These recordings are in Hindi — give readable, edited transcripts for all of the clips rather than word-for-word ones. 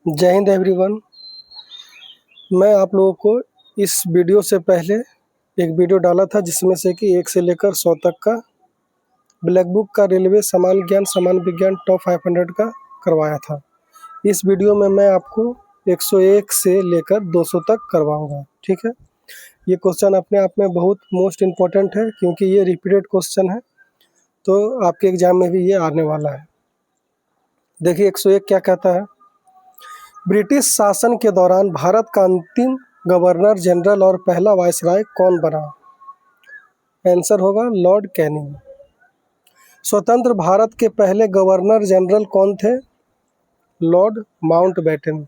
जय हिंद एवरीवन। मैं आप लोगों को इस वीडियो से पहले एक वीडियो डाला था जिसमें से कि 1 से लेकर 100 तक का ब्लैक बुक का रेलवे सामान्य ज्ञान सामान्य विज्ञान टॉप 500 का करवाया था। इस वीडियो में मैं आपको 101 से लेकर 200 तक करवाऊंगा। ठीक है, ये क्वेश्चन अपने आप में बहुत मोस्ट इम्पोर्टेंट है क्योंकि ये रिपीटेड क्वेश्चन है, तो आपके एग्जाम में भी ये आने वाला है। देखिए 101 क्या कहता है। ब्रिटिश शासन के दौरान भारत का अंतिम गवर्नर जनरल और पहला वायसराय कौन बना? आंसर होगा लॉर्ड कैनिंग। स्वतंत्र भारत के पहले गवर्नर जनरल कौन थे? Lord Mountbatten.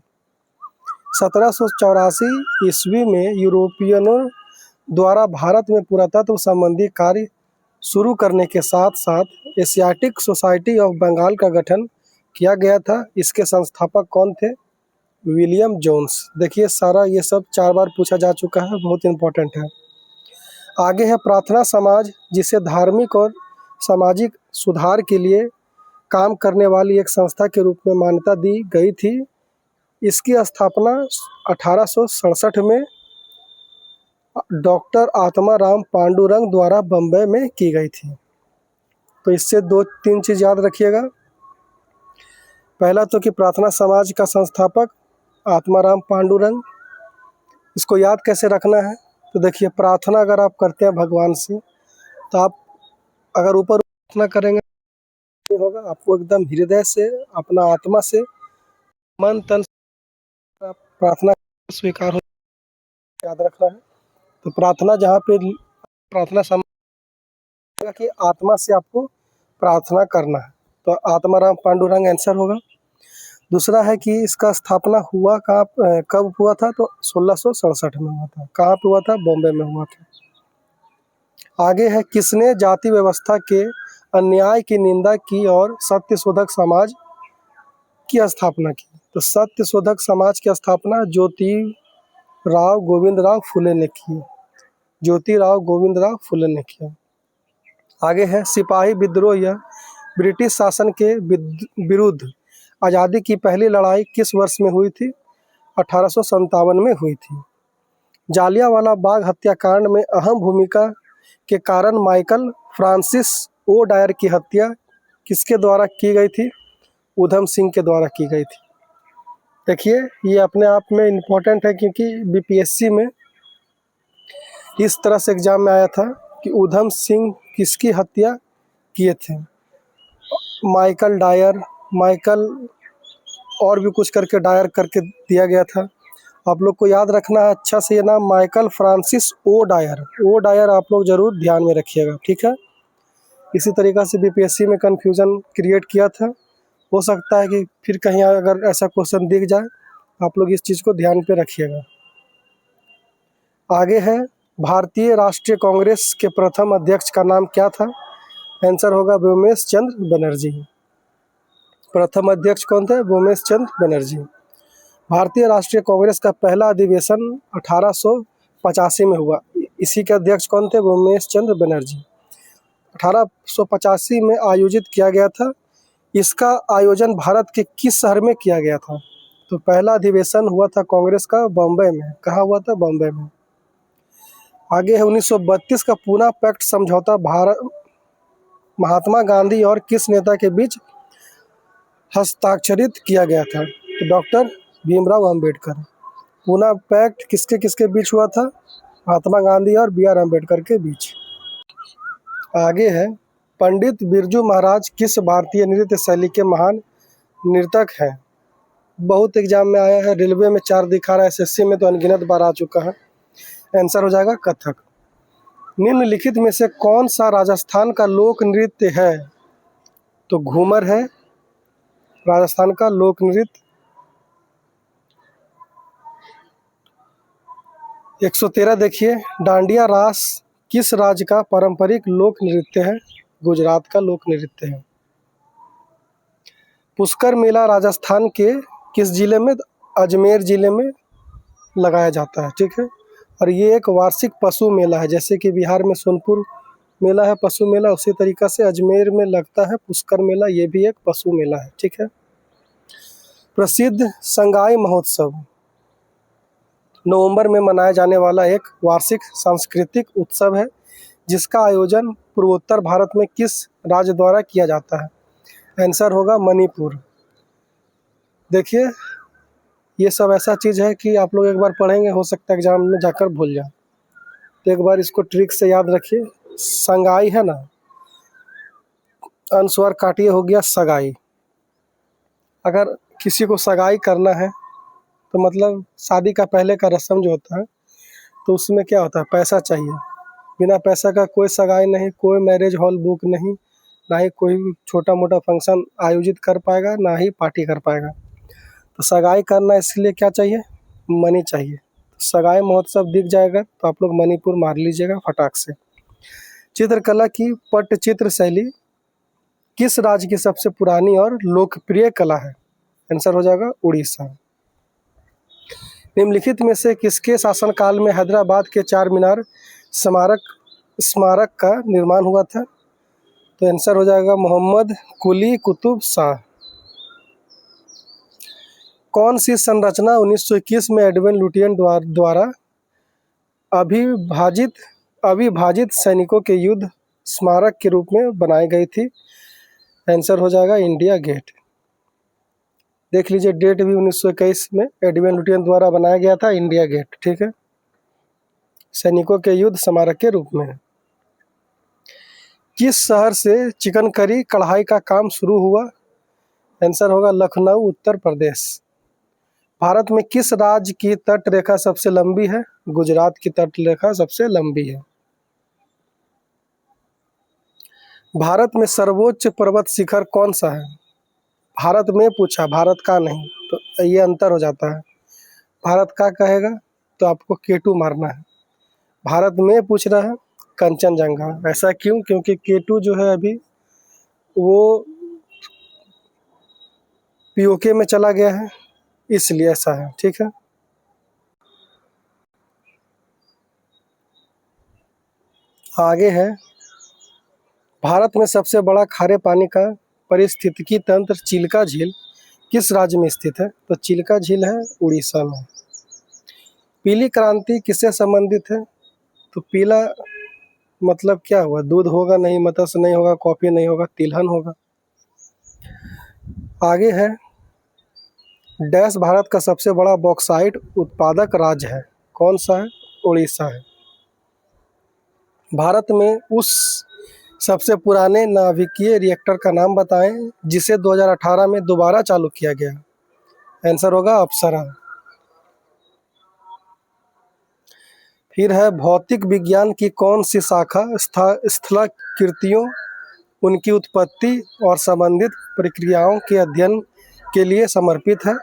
1784 ईस्वी में यूरोपियनों द्वारा भारत में पुरातत्व संबंधी कार्य शुरू करने के साथ साथ एशियाटिक सोसाइटी ऑफ बंगाल का गठन किया गया था। इसके संस्थापक कौन थे? William Jones. देखिए सारा ये सब 4 बार पूछा जा चुका है, बहुत इम्पोर्टेंट है। आगे है प्रार्थना समाज, जिसे धार्मिक और सामाजिक सुधार के लिए काम करने वाली एक संस्था के रूप में मान्यता दी गई थी। इसकी स्थापना 1867 में डॉक्टर आत्माराम पांडुरंग द्वारा बम्बई में की गई थी। तो इससे 2-3 चीज़ याद रखिएगा। पहला तो कि प्रार्थना समाज का संस्थापक आत्माराम पांडुरंग। इसको याद कैसे रखना है? तो देखिए प्रार्थना अगर आप करते हैं भगवान से, तो आप अगर ऊपर प्रार्थना करेंगे नहीं होगा, आपको एकदम हृदय से अपना आत्मा से मन तन से आप प्रार्थना स्वीकार हो, याद रखना है। तो प्रार्थना जहाँ पे प्रार्थना समझ कि आत्मा से आपको प्रार्थना करना है, तो आत्माराम पांडुरंग आंसर होगा। दूसरा है कि इसका स्थापना हुआ कब हुआ था? तो 1667 में हुआ था। कहाँ पे हुआ था? बॉम्बे में हुआ था। आगे है किसने जाति व्यवस्था के अन्याय की निंदा की और सत्यशोधक समाज की स्थापना की? तो सत्यशोधक समाज की स्थापना ज्योतिराव गोविंदराव फुले ने की। ज्योतिराव गोविंदराव फुले ने किया। आगे है सिपाही विद्रोह या ब्रिटिश शासन के विरुद्ध आज़ादी की पहली लड़ाई किस वर्ष में हुई थी? 1857 में हुई थी। जालियांवाला बाग हत्याकांड में अहम भूमिका के कारण माइकल फ्रांसिस ओ डायर की हत्या किसके द्वारा की गई थी? ऊधम सिंह के द्वारा की गई थी। देखिए ये अपने आप में इम्पोर्टेंट है क्योंकि बीपीएससी में इस तरह से एग्जाम में आया था कि ऊधम सिंह किसकी हत्या किए थे? माइकल डायर, माइकल और भी कुछ करके डायर करके दिया गया था। आप लोग को याद रखना है अच्छा से ये नाम, Michael Francis O Dyer. O Dyer आप लोग ज़रूर ध्यान में रखिएगा, ठीक है। इसी तरीक़ा से बीपीएससी में कन्फ्यूज़न क्रिएट किया था। हो सकता है कि फिर कहीं अगर ऐसा क्वेश्चन दिख जाए, आप लोग इस चीज़ को ध्यान पे रखिएगा। आगे है भारतीय राष्ट्रीय कांग्रेस के प्रथम अध्यक्ष का नाम क्या था? आंसर होगा व्योमेश चंद्र बनर्जी। प्रथम अध्यक्ष कौन थे? व्योमेश चंद्र बनर्जी। भारतीय राष्ट्रीय कांग्रेस का पहला अधिवेशन 1885 में हुआ। इसी के अध्यक्ष कौन थे? व्योमेश चंद्र बनर्जी। 1885 में आयोजित किया गया था। इसका आयोजन भारत के किस शहर में किया गया था? तो पहला अधिवेशन हुआ था कांग्रेस का बम्बई में। कहाँ हुआ था? बम्बई में। आगे है 1932 का पूना पैक्ट समझौता भारत महात्मा गांधी और किस नेता के बीच हस्ताक्षरित किया गया था? तो डॉक्टर भीमराव अंबेडकर। पूना पैक्ट किसके किसके बीच हुआ था? महात्मा गांधी और बी आर अम्बेडकर के बीच। आगे है पंडित बिरजू महाराज किस भारतीय नृत्य शैली के महान नर्तक हैं? बहुत एग्जाम में आया है, रेलवे में 4 दिखा रहा है, एसएससी में तो अनगिनत बार आ चुका है। आंसर हो जाएगा कथक। निम्नलिखित में से कौन सा राजस्थान का लोक नृत्य है? तो घूमर है राजस्थान का लोक नृत्य। 113 देखिए, डांडिया रास किस राज्य का पारंपरिक लोक नृत्य है? गुजरात का लोक नृत्य है। पुष्कर मेला राजस्थान के किस जिले में? अजमेर जिले में लगाया जाता है, ठीक है। और ये एक वार्षिक पशु मेला है। जैसे कि बिहार में सोनपुर मेला है पशु मेला, उसी तरीक़ा से अजमेर में लगता है पुष्कर मेला, ये भी एक पशु मेला है, ठीक है। प्रसिद्ध संगाई महोत्सव नवंबर में मनाया जाने वाला एक वार्षिक सांस्कृतिक उत्सव है जिसका आयोजन पूर्वोत्तर भारत में किस राज्य द्वारा किया जाता है? आंसर होगा मणिपुर। देखिए, ये सब ऐसा चीज़ है कि आप लोग एक बार पढ़ेंगे, हो सकता है एग्जाम में जाकर भूल जाए, तो एक बार इसको ट्रिक से याद रखिए। संगाई है ना, अनुस्वार काटिए, हो गया सगाई। अगर किसी को सगाई करना है तो मतलब शादी का पहले का रस्म जो होता है, तो उसमें क्या होता है, पैसा चाहिए। बिना पैसा का कोई सगाई नहीं, कोई मैरिज हॉल बुक नहीं, ना ही कोई छोटा मोटा फंक्शन आयोजित कर पाएगा, ना ही पार्टी कर पाएगा। तो सगाई करना इसलिए क्या चाहिए, मनी चाहिए। तो सगाई महोत्सव दिख जाएगा तो आप लोग मणिपुर मार लीजिएगा फटाक से। चित्रकला की पट्टचित्र शैली किस राज्य की सबसे पुरानी और लोकप्रिय कला है? आंसर हो जाएगा उड़ीसा। निम्नलिखित में से किसके शासनकाल में हैदराबाद के चार मीनार स्मारक का निर्माण हुआ था? तो आंसर हो जाएगा मोहम्मद कुली कुतुब शाह। कौन सी संरचना 1921 में एडविन लुटियन द्वारा अविभाजित सैनिकों के युद्ध स्मारक के रूप में बनाई गई थी? आंसर हो जाएगा इंडिया गेट। देख लीजिए, डेट भी 1921 में एडविन लुटियन द्वारा बनाया गया था इंडिया गेट, ठीक है, सैनिकों के युद्ध स्मारक के रूप में। किस शहर से चिकन करी कढ़ाई का काम शुरू हुआ? आंसर होगा लखनऊ, उत्तर प्रदेश। भारत में किस राज्य की तट रेखा सबसे लंबी है? गुजरात की तट रेखा सबसे लंबी है। भारत में सर्वोच्च पर्वत शिखर कौन सा है? भारत में पूछा, भारत का नहीं, तो ये अंतर हो जाता है। भारत का कहेगा तो आपको केटू मारना है, भारत में पूछ रहा है कंचनजंगा। ऐसा क्यों? क्योंकि केटू जो है अभी वो पीओके में चला गया है, इसलिए ऐसा है, ठीक है। आगे है, भारत में सबसे बड़ा खारे पानी का पारिस्थितिकी तंत्र चिल्का झील किस राज्य में स्थित है? तो चिल्का झील है उड़ीसा में। पीली क्रांति किससे संबंधित है? तो पीला मतलब क्या हुआ, दूध होगा नहीं, मत्स्य नहीं होगा, कॉफी नहीं होगा, तिलहन होगा। आगे है, डैश भारत का सबसे बड़ा बॉक्साइट उत्पादक राज्य है? कौन सा है? उड़ीसा है। भारत में उस सबसे पुराने नाभिकीय रिएक्टर का नाम बताएं जिसे 2018 में दोबारा चालू किया गया? आंसर होगा अप्सरा। फिर है, भौतिक विज्ञान की कौन सी शाखा स्थलाकृतियों, उनकी उत्पत्ति और संबंधित प्रक्रियाओं के अध्ययन के लिए समर्पित है?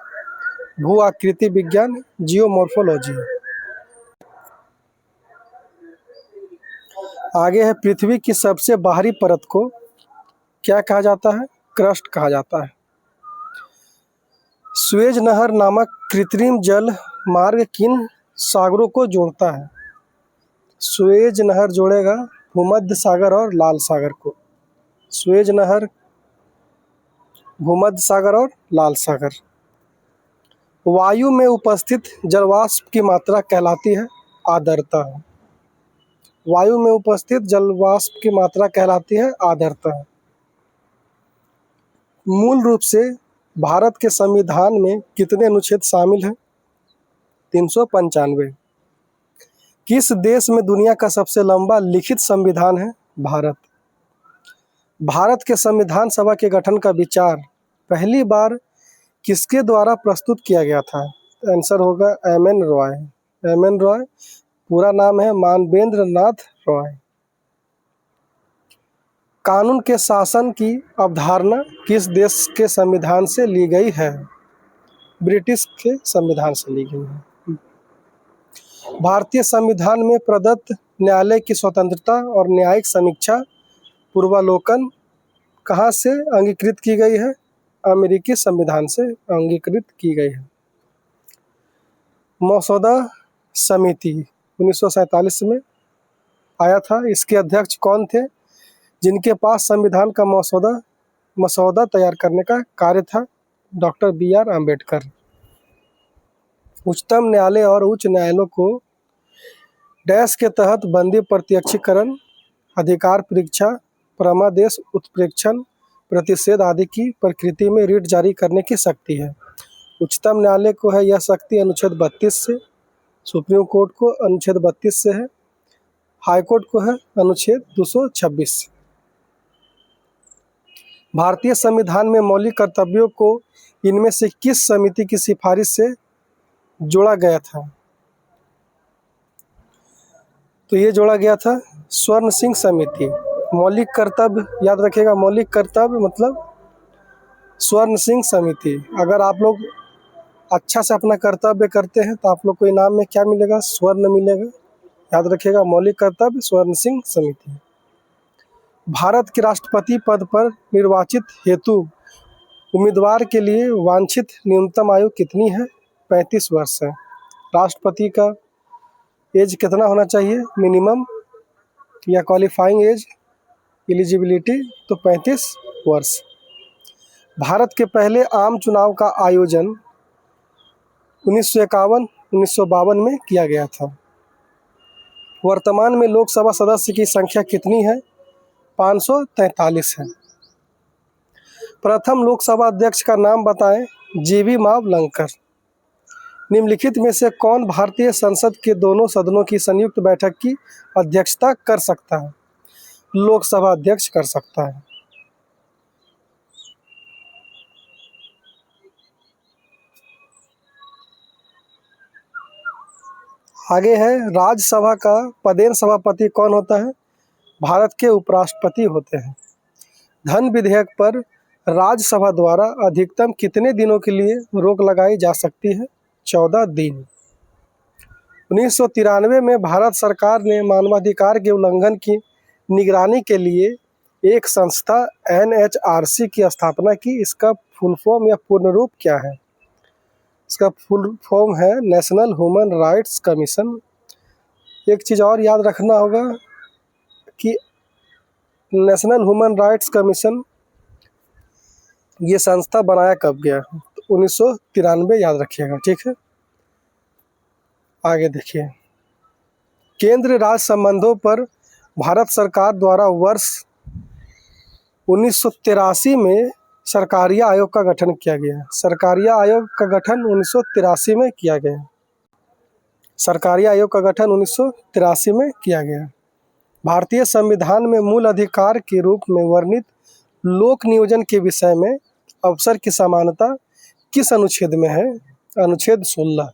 भू आकृति विज्ञान, जियोमॉर्फोलॉजी। आगे है, पृथ्वी की सबसे बाहरी परत को क्या कहा जाता है? क्रस्ट कहा जाता है। सुएज नहर नामक कृत्रिम जल मार्ग किन सागरों को जोड़ता है? सुएज नहर जोड़ेगा भूमध्य सागर और लाल सागर को। सुएज नहर भूमध्य सागर और लाल सागर। वायु में उपस्थित जलवाष्प की मात्रा कहलाती है आर्द्रता। वायु में उपस्थित जलवाष्प की मात्रा कहलाती है आर्द्रता। मूल रूप से भारत के संविधान में कितने अनुच्छेद शामिल हैं? 395। किस देश में दुनिया का सबसे लंबा लिखित संविधान है? भारत। भारत के संविधान सभा के गठन का विचार पहली बार किसके द्वारा प्रस्तुत किया गया था? आंसर होगा एम.एन. रॉय। एम.एन. रॉय, पूरा नाम है मानवेंद्र नाथ रॉय। कानून के शासन की अवधारणा किस देश के संविधान से ली गई है? ब्रिटिश के संविधान से ली गई है। भारतीय संविधान में प्रदत्त न्यायालय की स्वतंत्रता और न्यायिक समीक्षा पूर्वावलोकन कहाँ से अंगीकृत की गई है? अमेरिकी संविधान से अंगीकृत की गई है। मसौदा समिति 1947 में आया था, इसके अध्यक्ष कौन थे जिनके पास संविधान का मसौदा तैयार करने का कार्य था? Doctor BR Ambedkar. उच्चतम न्यायालय और उच्च न्यायालयों को डैश के तहत बंदी प्रत्यक्षीकरण, अधिकार परीक्षा, परमादेश, उत्प्रेक्षण, प्रतिषेध आदि की प्रकृति में रिट जारी करने की शक्ति है। उच्चतम न्यायालय को है यह शक्ति अनुच्छेद 32 से, सुप्रीम कोर्ट को अनुच्छेद 32 से है, हाई कोर्ट को है अनुच्छेद 226 से। भारतीय संविधान में मौलिक कर्तव्यों को इनमें से किस समिति की सिफारिश से जोड़ा गया था? तो ये जोड़ा गया था स्वर्ण सिंह समिति। मौलिक कर्तव्य याद रखिएगा, मौलिक कर्तव्य मतलब स्वर्ण सिंह समिति। अगर आप लोग अच्छा से अपना कर्तव्य करते हैं तो आप लोग को इनाम में क्या मिलेगा? स्वर्ण मिलेगा। याद रखिएगा, मौलिक कर्तव्य स्वर्ण सिंह समिति। भारत के राष्ट्रपति पद पर निर्वाचित हेतु उम्मीदवार के लिए वांछित न्यूनतम आयु कितनी है? 35 वर्ष है। राष्ट्रपति का एज कितना होना चाहिए? मिनिमम या क्वालिफाइंग एज एलिजिबिलिटी तो 35 वर्ष। भारत के पहले आम चुनाव का आयोजन 1951-1952 में किया गया था। वर्तमान में लोकसभा सदस्य की संख्या कितनी है? 543 है। प्रथम लोकसभा अध्यक्ष का नाम बताएं। जीवी मावलंकर। निम्नलिखित में से कौन भारतीय संसद के दोनों सदनों की संयुक्त बैठक की अध्यक्षता कर सकता है? लोकसभा अध्यक्ष कर सकता है। आगे है राज्यसभा का पदेन सभापति कौन होता है? भारत के उपराष्ट्रपति होते हैं। धन विधेयक पर राज्यसभा द्वारा अधिकतम कितने दिनों के लिए रोक लगाई जा सकती है? 14 दिन। 1993 में भारत सरकार ने मानवाधिकार के उल्लंघन की निगरानी के लिए एक संस्था NHRC की स्थापना की। इसका फुल फॉर्म या पूर्ण रूप क्या है? इसका फुल फॉर्म है नेशनल ह्यूमन राइट्स कमीशन। एक चीज़ और याद रखना होगा कि नेशनल ह्यूमन राइट्स कमीशन ये संस्था बनाया कब गया? तो 1993 याद रखिएगा, ठीक है। आगे देखिए, केंद्र राज्य संबंधों पर भारत सरकार द्वारा वर्ष 1983 में सरकारिया आयोग का गठन किया गया। सरकारिया आयोग का गठन 1983 में किया गया। सरकारिया आयोग का गठन 1983 में किया गया। भारतीय संविधान में मूल अधिकार के रूप में वर्णित लोक नियोजन के विषय में अवसर की समानता किस अनुच्छेद में है? अनुच्छेद 16।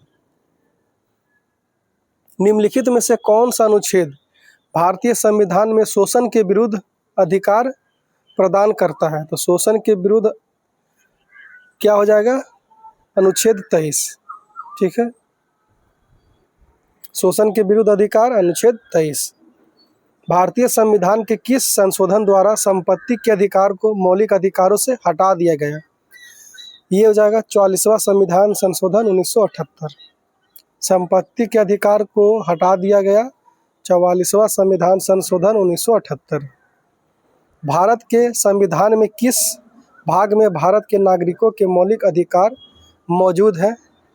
निम्नलिखित में से कौन सा अनुच्छेद भारतीय संविधान में शोषण के विरुद्ध अधिकार प्रदान करता है? तो शोषण के विरुद्ध क्या हो जाएगा? अनुच्छेद 23, ठीक है। शोषण के विरुद्ध अधिकार अनुच्छेद 23। भारतीय संविधान के किस संशोधन द्वारा संपत्ति के अधिकार को मौलिक अधिकारों से हटा दिया गया? ये हो जाएगा 44वां संविधान संशोधन 1978। संपत्ति के अधिकार को हटा दिया गया 44वां संविधान संशोधन 1978। भारत के संविधान में किस भाग में भारत के नागरिकों के मौलिक अधिकार मौजूद हैं?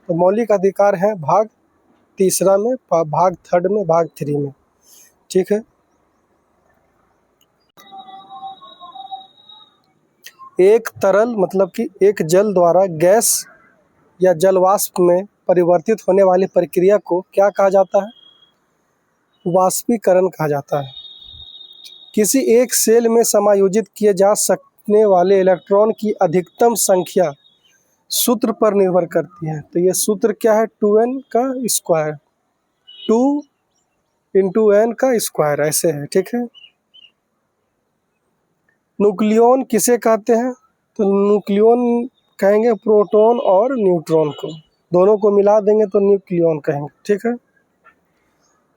तो मौलिक अधिकार हैं भाग 3 में, भाग 3 में, भाग 3 में, ठीक है। एक तरल मतलब कि एक जल द्वारा गैस या जल वाष्प में परिवर्तित होने वाली प्रक्रिया को क्या कहा जाता है? वाष्पीकरण कहा जाता है। किसी एक सेल में समायोजित किए जा सकने वाले इलेक्ट्रॉन की अधिकतम संख्या सूत्र पर निर्भर करती है। तो ये सूत्र क्या है? 2n का स्क्वायर, 2 × n का स्क्वायर, ऐसे है, ठीक है। न्यूक्लियॉन किसे कहते हैं? तो न्यूक्लियॉन कहेंगे प्रोटॉन और न्यूट्रॉन को, दोनों को मिला देंगे तो न्यूक्लियॉन कहेंगे, ठीक है।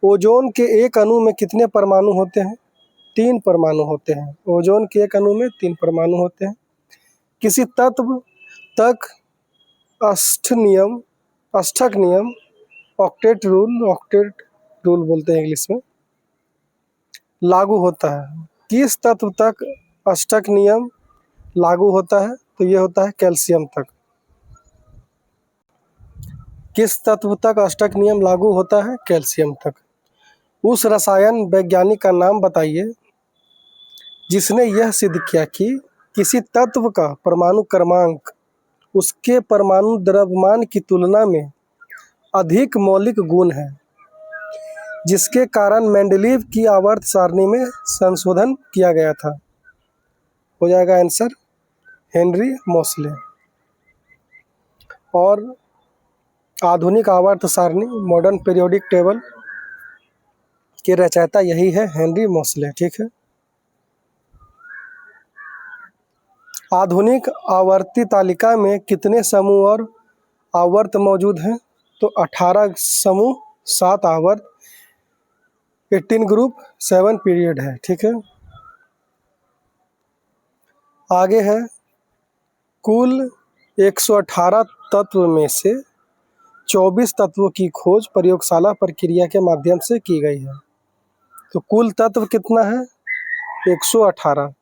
ओजोन के एक अणु में कितने परमाणु होते हैं? 3 परमाणु होते हैं। ओजोन के एक अणु में 3 परमाणु होते हैं। किसी तत्व तक अष्टक नियम ऑक्टेट रूल बोलते हैं इंग्लिश में, लागू होता है। किस तत्व तक अष्टक नियम लागू होता है? तो ये होता है कैल्शियम तक। किस तत्व तक अष्टक नियम लागू होता है? कैल्शियम तक। उस रसायन वैज्ञानिक का नाम बताइए जिसने यह सिद्ध किया कि किसी तत्व का परमाणु क्रमांक उसके परमाणु द्रव्यमान की तुलना में अधिक मौलिक गुण है, जिसके कारण मेंडलीव की आवर्त सारणी में संशोधन किया गया था। हो जाएगा आंसर हेनरी मोसले। और आधुनिक आवर्त सारणी मॉडर्न पीरियोडिक टेबल के रचयिता यही है, हेनरी मोसले। ठीक है। आधुनिक आवर्ती तालिका में कितने समूह और आवर्त मौजूद हैं? तो 18 समूह, 7 आवर्त, 18 ग्रुप, 7 पीरियड है। ठीक है। आगे है कुल 118 तत्व में से 24 तत्वों की खोज प्रयोगशाला प्रक्रिया के माध्यम से की गई है। तो कुल तत्व कितना है? 118।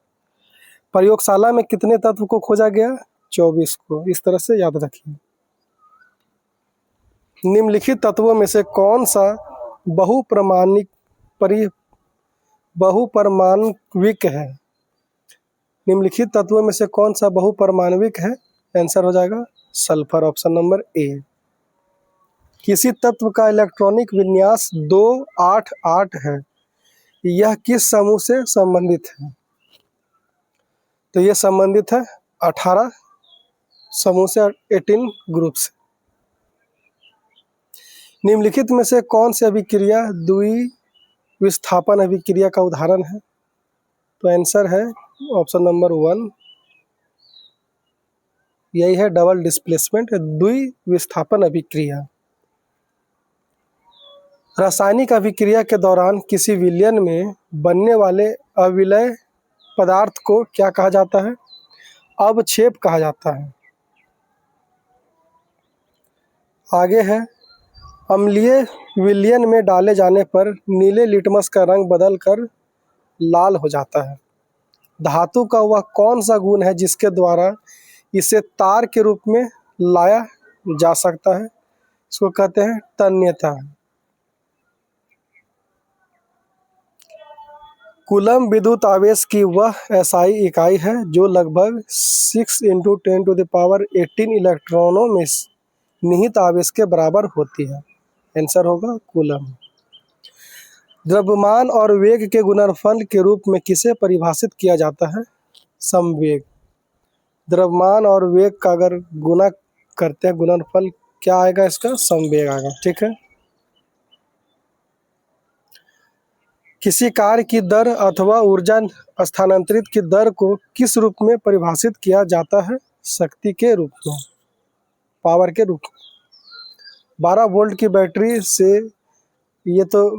प्रयोगशाला में कितने तत्व को खोजा गया? 24 को। इस तरह से याद रखिए। निम्नलिखित तत्वों में से कौन सा बहुपरमाणविक है? निम्नलिखित तत्वों में से कौन सा बहुपरमाणविक है? आंसर हो जाएगा सल्फर, ऑप्शन नंबर ए। किसी तत्व का इलेक्ट्रॉनिक विन्यास 288 है, यह किस समूह से संबंधित है? तो यह संबंधित है 18 समूह से, 18 ग्रुप से। निम्नलिखित में से कौन सी अभिक्रिया द्विविस्थापन अभिक्रिया का उदाहरण है? तो आंसर है ऑप्शन नंबर 1, यही है डबल डिस्प्लेसमेंट द्विविस्थापन अभिक्रिया। रासायनिक अभिक्रिया के दौरान किसी विलयन में बनने वाले अविलय पदार्थ को क्या कहा जाता है? अवक्षेप कहा जाता है। आगे है अम्लीय विलयन में डाले जाने पर नीले लिटमस का रंग बदलकर लाल हो जाता है। धातु का वह कौन सा गुण है जिसके द्वारा इसे तार के रूप में लाया जा सकता है? इसको कहते हैं तन्यता। कूलम विद्युत आवेश की वह एसआई इकाई है जो लगभग 6 × 10⁻18 इलेक्ट्रॉनों में निहित आवेश के बराबर होती है। आंसर होगा कूलम। द्रव्यमान और वेग के गुणनफल के रूप में किसे परिभाषित किया जाता है? संवेग। द्रव्यमान और वेग का अगर गुणा करते हैं गुणनफल क्या आएगा? इसका संवेग आएगा। ठीक है। किसी कार्य की दर अथवा ऊर्जा स्थानांतरित की दर को किस रूप में परिभाषित किया जाता है? शक्ति के रूप में, पावर के रूप में। 12 वोल्ट की बैटरी से, ये तो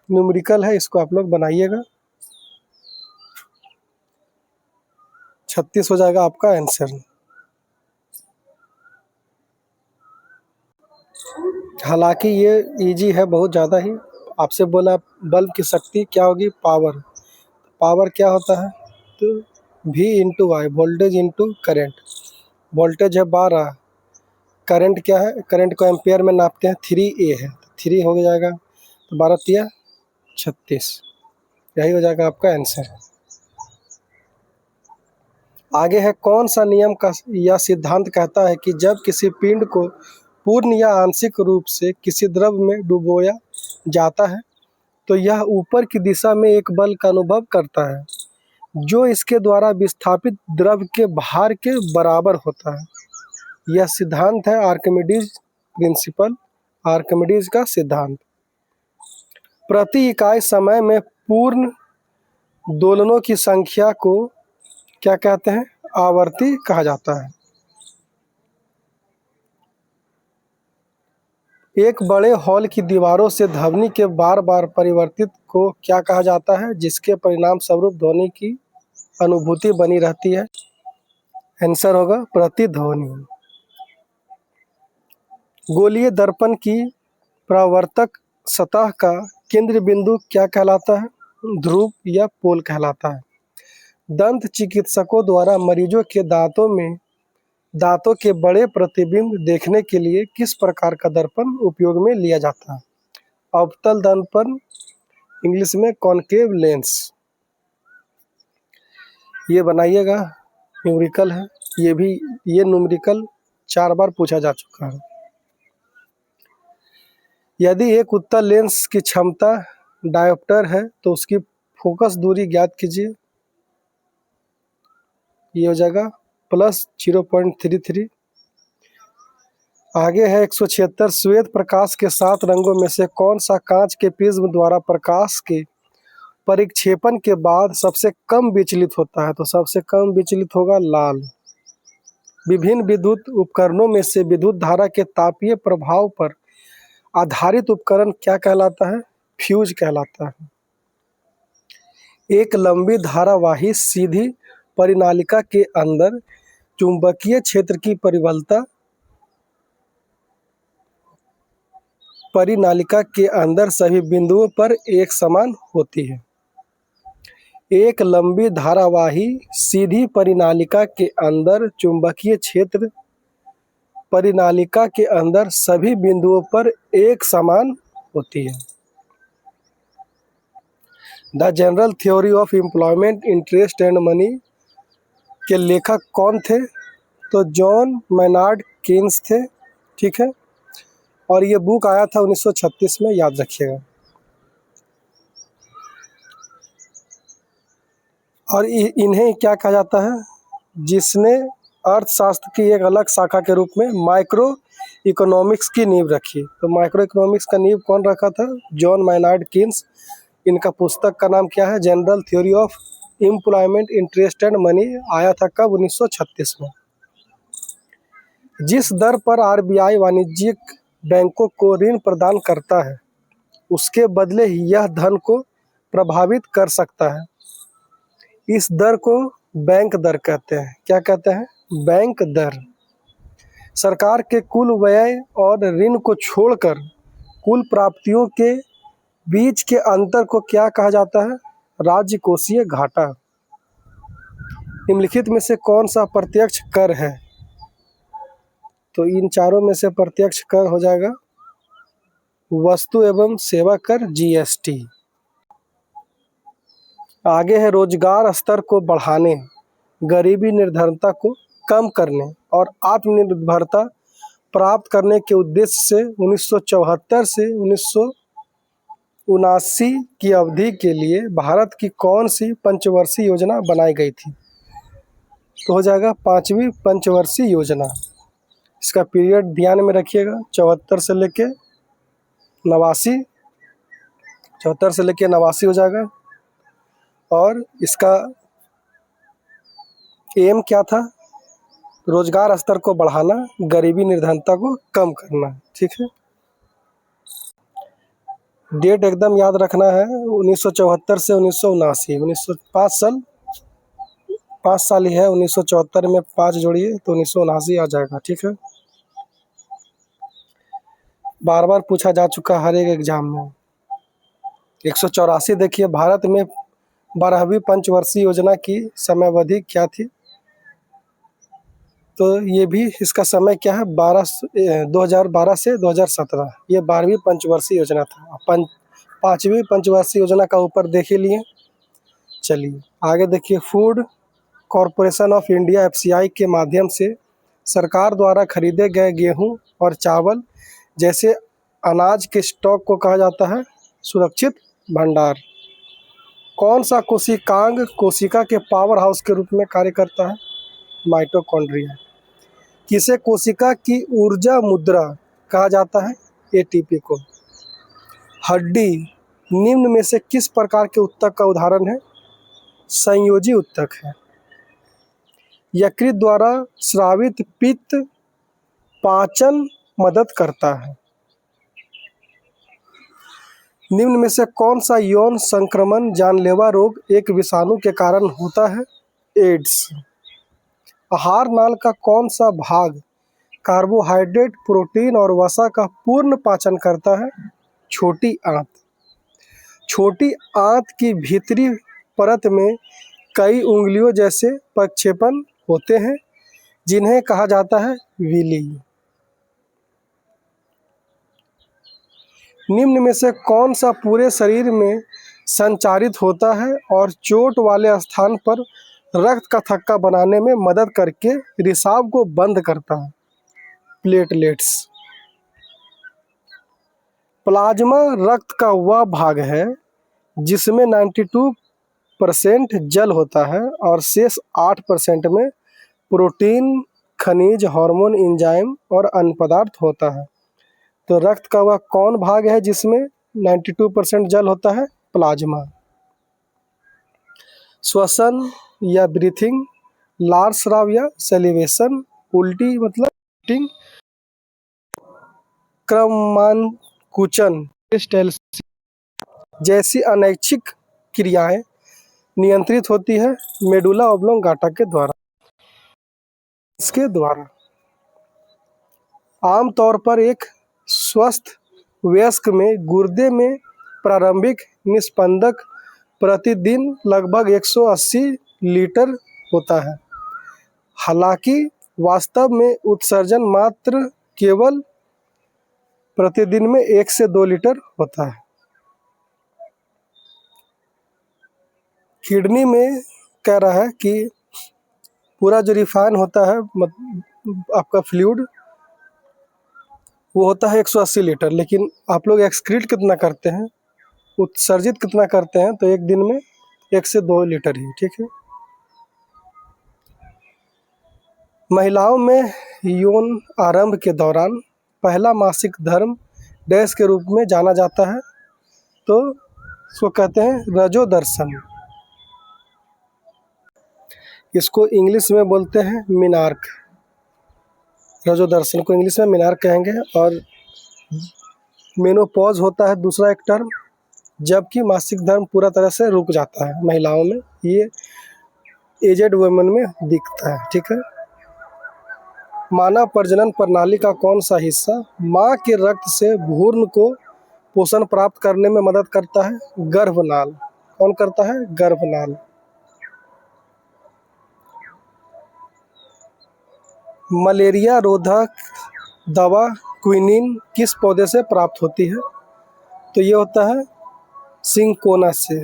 न्यूमेरिकल है, इसको आप लोग बनाइएगा। 36 हो जाएगा आपका आंसर। हालांकि ये इजी है बहुत ज़्यादा ही। आपसे बोला बल्ब की शक्ति क्या होगी? पावर। पावर क्या होता है? तो V × I, voltage into current. Voltage है 12, करंट क्या है? करंट को एम्पेयर में नापते हैं, 3A है, 3 हो जाएगा। तो 12 × 36, यही हो जाएगा आपका आंसर। आगे है कौन सा नियम का यह सिद्धांत कहता है कि जब किसी पिंड को पूर्ण या आंशिक रूप से किसी द्रव में डुबोया जाता है तो यह ऊपर की दिशा में एक बल का अनुभव करता है जो इसके द्वारा विस्थापित द्रव के भार के बराबर होता है। यह सिद्धांत है आर्किमिडीज प्रिंसिपल, आर्किमिडीज का सिद्धांत। प्रति इकाई समय में पूर्ण दोलनों की संख्या को क्या कहते हैं? आवर्ती कहा जाता है। एक बड़े हॉल की दीवारों से ध्वनि के बार बार परिवर्तित को क्या कहा जाता है जिसके परिणाम स्वरूप ध्वनि की अनुभूति बनी रहती है? आंसर होगा प्रतिध्वनि। गोलीय दर्पण की परावर्तक सतह का केंद्र बिंदु क्या कहलाता है? ध्रुव या पोल कहलाता है। दंत चिकित्सकों द्वारा मरीजों के दांतों में दांतों के बड़े प्रतिबिंब देखने के लिए किस प्रकार का दर्पण उपयोग में लिया जाता है? अवतल दर्पण, इंग्लिश में कॉनकेव लेंस। ये बनाइएगा, न्यूमेरिकल है ये न्यूमेरिकल 4 बार पूछा जा चुका है। यदि एक उत्तल लेंस की क्षमता डायोप्टर है तो उसकी फोकस दूरी ज्ञात कीजिए। ये हो जाएगा +0.33। आगे है 176। श्वेत प्रकाश के 7 रंगों में से कौन सा कांच के प्रिज्म द्वारा प्रकाश के परिक्षेपण के बाद सबसे कम विचलित होता है? तो सबसे कम विचलित होगा लाल। विभिन्न विद्युत उपकरणों में से विद्युत धारा के तापीय प्रभाव पर आधारित उपकरण क्या कहलाता है? फ्यूज कहलाता है। एक लंबी धारावाही सीधी परिनालिका के अंदर चुंबकीय क्षेत्र की परिबलता परिनालिका के अंदर सभी बिंदुओं पर एक समान होती है। एक लंबी धारावाही सीधी परिनालिका के अंदर चुंबकीय क्षेत्र परिनालिका के अंदर सभी बिंदुओं पर एक समान होती है। The general theory of employment, interest and money के लेखक कौन थे? तो जॉन मैनार्ड केन्स थे। ठीक है, और ये बुक आया था 1936 में, याद रखिएगा। और इन्हें क्या कहा जाता है? जिसने अर्थशास्त्र की एक अलग शाखा के रूप में माइक्रो इकोनॉमिक्स की नींव रखी। तो माइक्रो इकोनॉमिक्स का नींव कौन रखा था? John Maynard Keynes. इनका पुस्तक का नाम क्या है? General theory of employment, interest and money. आया था कब? 1936 में। जिस दर पर आरबीआई वाणिज्यिक बैंकों को ऋण प्रदान करता है उसके बदले यह धन को प्रभावित कर सकता है। इस दर को बैंक दर कहते हैं। क्या कहते हैं? बैंक दर। सरकार के कुल व्यय और ऋण को छोड़कर कुल प्राप्तियों के बीच के अंतर को क्या कहा जाता है? राजकोषीय घाटा। निम्नलिखित में से कौन सा प्रत्यक्ष कर है? तो इन चारों में से प्रत्यक्ष कर हो जाएगा वस्तु एवं सेवा कर, जीएसटी। आगे है रोजगार स्तर को बढ़ाने, गरीबी निर्धनता को कम करने और आत्मनिर्भरता प्राप्त करने के उद्देश्य से 1974 से 1979 की अवधि के लिए भारत की कौन सी पंचवर्षीय योजना बनाई गई थी? तो हो जाएगा 5वीं पंचवर्षीय योजना। इसका पीरियड ध्यान में रखिएगा, 74 से लेके 89, 74 से लेके 89 हो जाएगा। और इसका एम क्या था? रोजगार स्तर को बढ़ाना, गरीबी निर्धनता को कम करना। ठीक है, डेट एकदम याद रखना है, 1974 से 1979। 5 साल ही है। 1974 में 5 जोड़िए तो 1979 आ जाएगा। ठीक है, बार बार पूछा जा चुका हर एक एग्जाम में। 184 देखिए, भारत में 12वीं पंचवर्षीय योजना की समयावधि क्या थी? तो ये भी इसका समय क्या है? 2012 से 2017। ये 12वीं पंचवर्षीय योजना था। 5वीं पंचवर्षीय योजना का ऊपर देख ही लिए। चलिए आगे देखिए, food corporation of India FCI के माध्यम से सरकार द्वारा खरीदे गए गेहूं और चावल जैसे अनाज के स्टॉक को कहा जाता है सुरक्षित भंडार। कौन सा कोशिकांग कोशिका के पावर हाउस के रूप में कार्य करता है? माइटोकॉन्ड्रिया। किसे कोशिका की ऊर्जा मुद्रा कहा जाता है? एटीपी को। हड्डी निम्न में से किस प्रकार के उत्तक का उदाहरण है? संयोजी उत्तक है। यकृत द्वारा स्रावित पित्त पाचन मदद करता है। निम्न में से कौन सा यौन संक्रमण जानलेवा रोग एक विषाणु के कारण होता है? एड्स। आहार नाल का कौन सा भाग कार्बोहाइड्रेट, प्रोटीन और वसा का पूर्ण पाचन करता है? छोटी आंत। छोटी आंत की भीतरी परत में कई उंगलियों जैसे प्रक्षेपण होते हैं। जिन्हें कहा जाता है विली। निम्न में से कौन सा पूरे शरीर में संचारित होता है और चोट वाले स्थान पर रक्त का थक्का बनाने में मदद करके रिसाव को बंद करता है? प्लेटलेट्स। प्लाज्मा रक्त का वह भाग है जिसमें 92% जल होता है और शेष 8% में प्रोटीन, खनिज, हार्मोन, एंजाइम और अन्य पदार्थ होता है। तो रक्त का वह कौन भाग है जिसमें 92% जल होता है? प्लाज्मा। श्वसन या ब्रीथिंग, लार स्राव या सेलिवेशन, उल्टी मतलब eating, क्रमांकुचन जैसी अनैच्छिक क्रियाएं नियंत्रित होती है मेडुला ऑब्लोंगाटा के द्वारा। इसके द्वारा आमतौर पर एक स्वस्थ वयस्क में गुर्दे में प्रारंभिक निस्पंदक प्रतिदिन लगभग 180 लीटर होता है। हालांकि वास्तव में उत्सर्जन मात्र केवल प्रतिदिन में 1 से 2 लीटर होता है। किडनी में कह रहा है कि पूरा जो रिफाइन होता है आपका फ्लूइड वो होता है 180 लीटर, लेकिन आप लोग एक्सक्रीट कितना करते हैं, उत्सर्जित कितना करते हैं? तो एक दिन में 1 से 2 लीटर ही, ठीक है। महिलाओं में यौन आरंभ के दौरान पहला मासिक धर्म डैश के रूप में जाना जाता है, तो इसको कहते हैं रजोदर्शन। इसको इंग्लिश में बोलते हैं मिनार्क। रजोदर्शन को इंग्लिश में मिनार्क कहेंगे। और मेनोपॉज होता है दूसरा एक टर्म, जबकि मासिक धर्म पूरा तरह से रुक जाता है महिलाओं में। ये एजेड वुमेन में दिखता है, ठीक है। मानव प्रजनन प्रणाली का कौन सा हिस्सा माँ के रक्त से भ्रूण को पोषण प्राप्त करने में मदद करता है? गर्भनाल। कौन करता है? गर्भनाल। मलेरिया रोधक दवा क्विनीन किस पौधे से प्राप्त होती है? तो ये होता है सिंकोना से,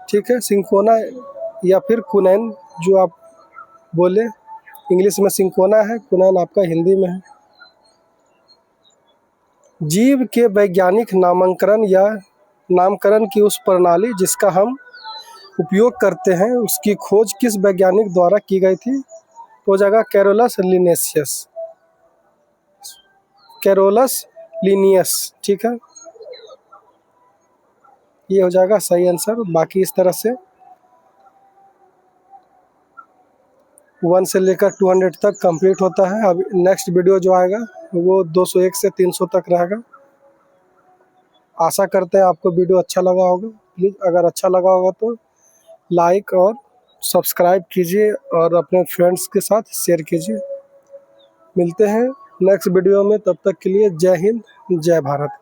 ठीक है। सिंकोना या फिर कुनैन, जो आप बोले, इंग्लिश में सिंकोना है, कुनैन आपका हिंदी में है। जीव के वैज्ञानिक नामकरण या नामकरण की उस प्रणाली जिसका हम उपयोग करते हैं उसकी खोज किस वैज्ञानिक द्वारा की गई थी? हो जाएगा कैरोलस लिनेसियस। कैरोलस लिनियस, ठीक है। ये हो जाएगा सही आंसर। बाकी इस तरह से 1 से लेकर 200 तक कंप्लीट होता है। अब नेक्स्ट वीडियो जो आएगा वो 201 से 300 तक रहेगा। आशा करते हैं आपको वीडियो अच्छा लगा होगा। प्लीज़ अगर अच्छा लगा होगा तो लाइक और सब्सक्राइब कीजिए और अपने फ्रेंड्स के साथ शेयर कीजिए। मिलते हैं नेक्स्ट वीडियो में, तब तक के लिए जय हिंद, जय भारत।